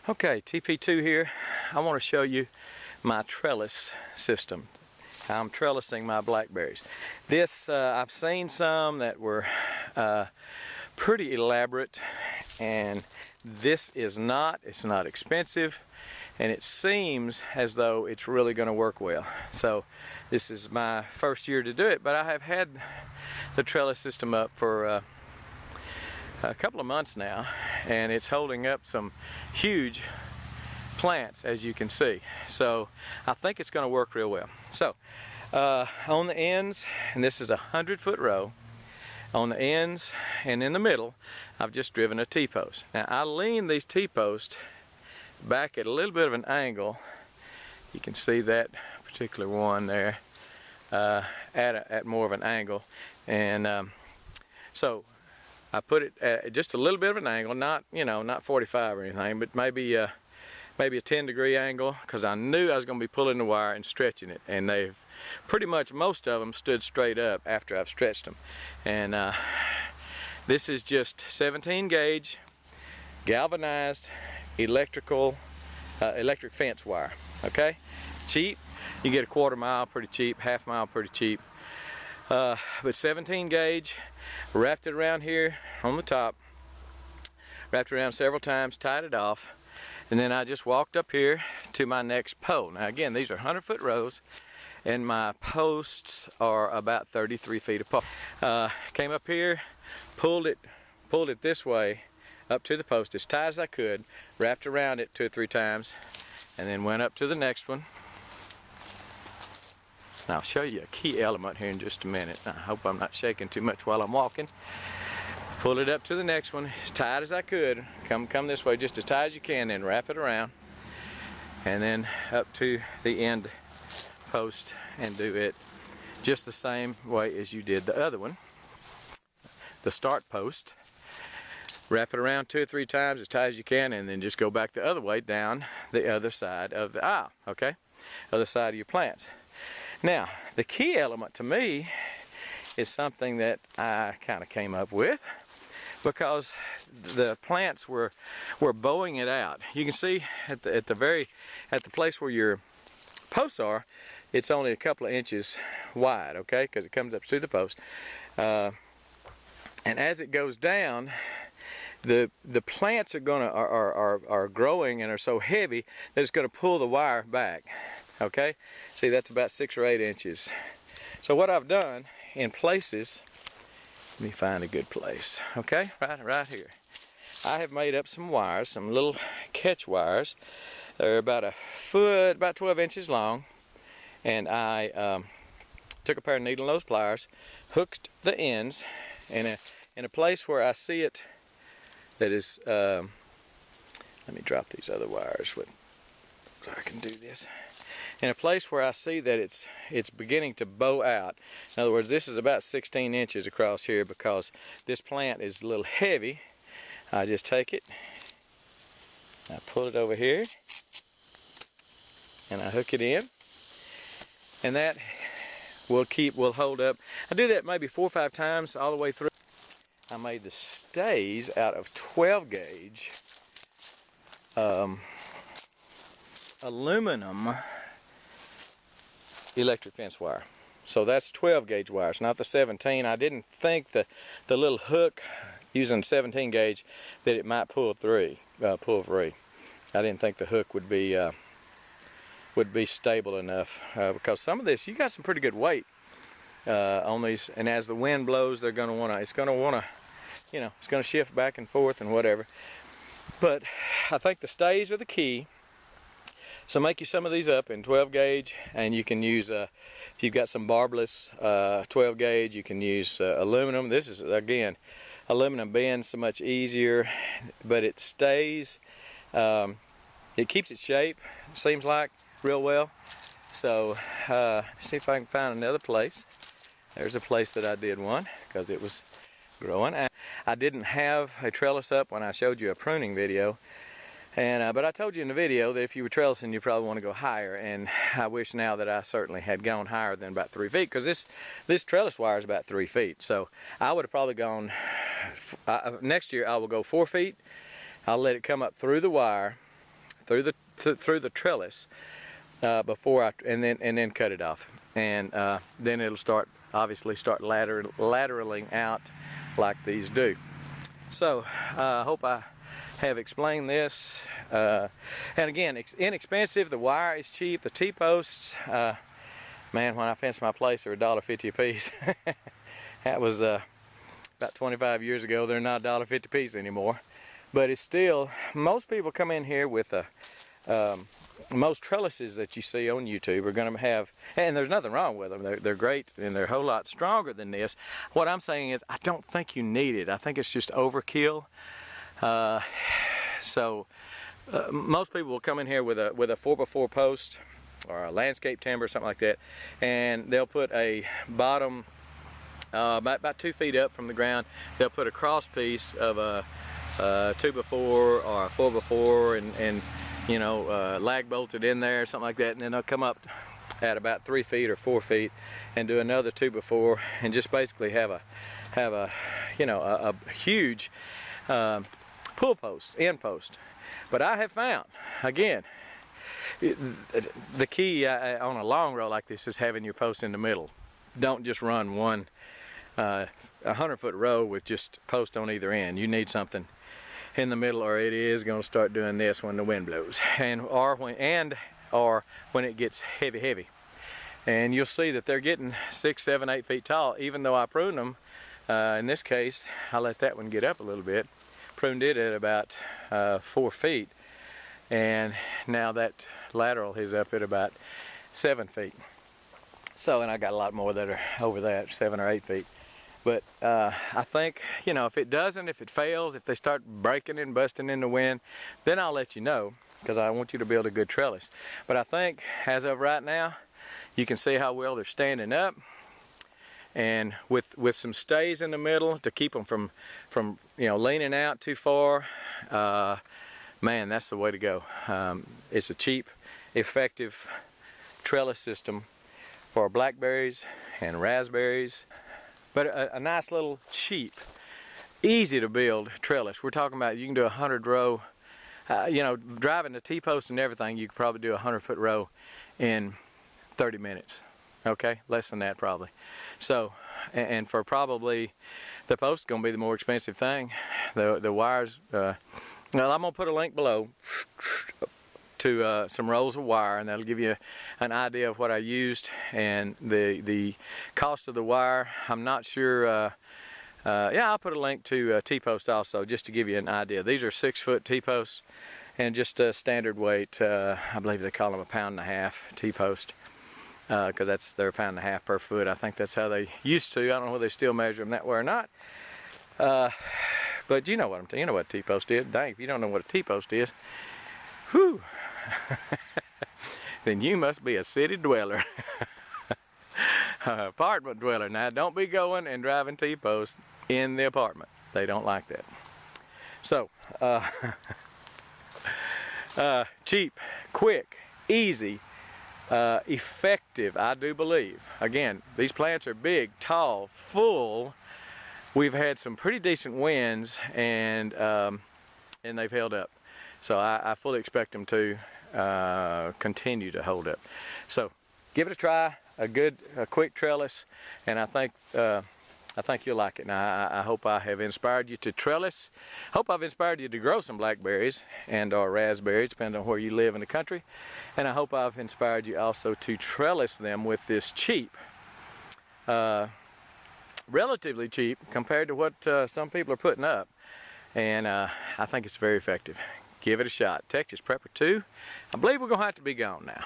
Okay, TP2 here. I want to show you my trellis system. I'm trellising my blackberries. This, I've seen some that were pretty elaborate, and this is not. It's not expensive, and it seems as though it's really going to work well. So this is my first year to do it, but I have had the trellis system up for a couple of months now, and it's holding up some huge plants, as you can see. So I think it's going to work real well. So on the ends, and this is a 100-foot row, on the ends and in the middle I've just driven a T-post. Now I lean these T-posts back at a little bit of an angle. You can see that particular one there at more of an angle, and so I put it at just a little bit of an angle, not, you know, not 45 or anything, but maybe a 10-degree angle, because I knew I was going to be pulling the wire and stretching it, and they've pretty much, most of them stood straight up after I've stretched them. And this is just 17 gauge galvanized electric fence wire. Okay, cheap. You get a quarter mile pretty cheap, half mile pretty cheap. But 17 gauge, wrapped it around here on the top, wrapped it around several times, tied it off, and then I just walked up here to my next pole. Now again, these are 100-foot rows, and my posts are about 33 feet apart. Came up here, pulled it this way up to the post as tight as I could, wrapped around it 2 or 3 times, and then went up to the next one. Now I'll show you a key element here in just a minute. I hope I'm not shaking too much while I'm walking. Pull it up to the next one as tight as I could. Come this way just as tight as you can, then wrap it around, and then up to the end post and do it just the same way as you did the other one, the start post. Wrap it around 2 or 3 times as tight as you can, and then just go back the other way down the other side of the aisle. Okay, other side of your plants. Now the key element to me is something that I kind of came up with, because the plants were bowing it out. You can see at the place where your posts are, it's only a couple of inches wide, okay, because it comes up to the post, and as it goes down, the plants are growing and are so heavy that it's going to pull the wire back. Okay, see, that's about 6 or 8 inches. So what I've done in places, let me find a good place. Okay, right here, I have made up some wires, some little catch wires. They're about a foot, about 12 inches long, and I took a pair of needle nose pliers, hooked the ends in a place where I see it that is, let me drop these other wires so I can do this. In a place where I see that it's beginning to bow out. In other words, this is about 16 inches across here, because this plant is a little heavy. I just take it, I pull it over here, and I hook it in, and that will hold up. I do that maybe 4 or 5 times all the way through. I made the stays out of 12 gauge aluminum electric fence wire. So that's 12 gauge wires, not the 17. I didn't think the little hook using 17 gauge that it might pull free. I didn't think the hook would be stable enough, because some of this, you got some pretty good weight on these, and as the wind blows, it's going to shift back and forth and whatever. But I think the stays are the key. So make you some of these up in 12 gauge, and you can use, if you've got some barbless 12 gauge, you can use aluminum. This is, again, aluminum bends so much easier, but it stays, it keeps its shape, seems like, real well. So see if I can find another place. There's a place that I did one, because it was growing. I didn't have a trellis up when I showed you a pruning video, and but I told you in the video that if you were trellising, you probably want to go higher, and I wish now that I certainly had gone higher than about 3 feet, because this trellis wire is about 3 feet. So I would have probably gone, next year I will go 4 feet. I'll let it come up through the wire, through the trellis before and then cut it off, and then it'll obviously start lateraling out like these do. So I hope I have explained this. And again, inexpensive. The wire is cheap. The T-posts, man, when I fenced my place, they were $1.50 a piece. That was about 25 years ago. They're not $1.50 a piece anymore. But it's still, most people come in here with most trellises that you see on YouTube are going to have, and there's nothing wrong with them. They're great, and they're a whole lot stronger than this. What I'm saying is, I don't think you need it. I think it's just overkill. Most people will come in here with a 4x4 post or a landscape timber or something like that, and they'll put a bottom about 2 feet up from the ground. They'll put a cross piece of a 2x4 or a 4x4 and you know, lag bolted in there, something like that, and then they'll come up at about 3 feet or 4 feet and do another 2x4 and just basically have a you know, a huge pull post, end post. But I have found, again, the key on a long row like this is having your post in the middle. Don't just run one 100-foot row with just post on either end. You need something in the middle, or it is going to start doing this when the wind blows, or when it gets heavy. And you'll see that they're getting 6, 7, 8 feet tall, even though I pruned them. In this case, I let that one get up a little bit. Pruned it at about 4 feet, and now that lateral is up at about 7 feet. So, and I got a lot more that are over that, 7 or 8 feet. But I think, you know, if it fails, if they start breaking and busting in the wind, then I'll let you know, because I want you to build a good trellis. But I think, as of right now, you can see how well they're standing up. And with some stays in the middle to keep them from you know, leaning out too far, man, that's the way to go. It's a cheap, effective trellis system for blackberries and raspberries. But a nice little cheap, easy to build trellis. We're talking about, you can do 100 row, you know, driving the T-post and everything, you could probably do a 100-foot row in 30 minutes. Okay, less than that probably. So, and for probably, the post is going to be the more expensive thing. The wires, well, I'm going to put a link below to some rolls of wire, and that'll give you an idea of what I used and the cost of the wire. I'm not sure. Yeah, I'll put a link to T-post also, just to give you an idea. These are 6-foot T-posts, and just a standard weight. I believe they call them 1.5 pounds T-post, because they're 1.5 pounds per foot. I think that's how they used to. I don't know whether they still measure them that way or not. But you know what you know what a T-post is. Dang, if you don't know what a T-post is, whew. Then you must be a city dweller. Apartment dweller. Now, don't be going and driving T-posts in the apartment. They don't like that. So, cheap, quick, easy, effective, I do believe. Again, these plants are big, tall, full. We've had some pretty decent winds, and they've held up. So I fully expect them to continue to hold up. So give it a try, a quick trellis, and I think you'll like it. Now I hope I have inspired you to trellis. Hope I've inspired you to grow some blackberries and or raspberries, depending on where you live in the country. And I hope I've inspired you also to trellis them with this cheap, relatively cheap compared to what some people are putting up. And I think it's very effective. Give it a shot. Texas Prepper 2. I believe we're going to have to be gone now.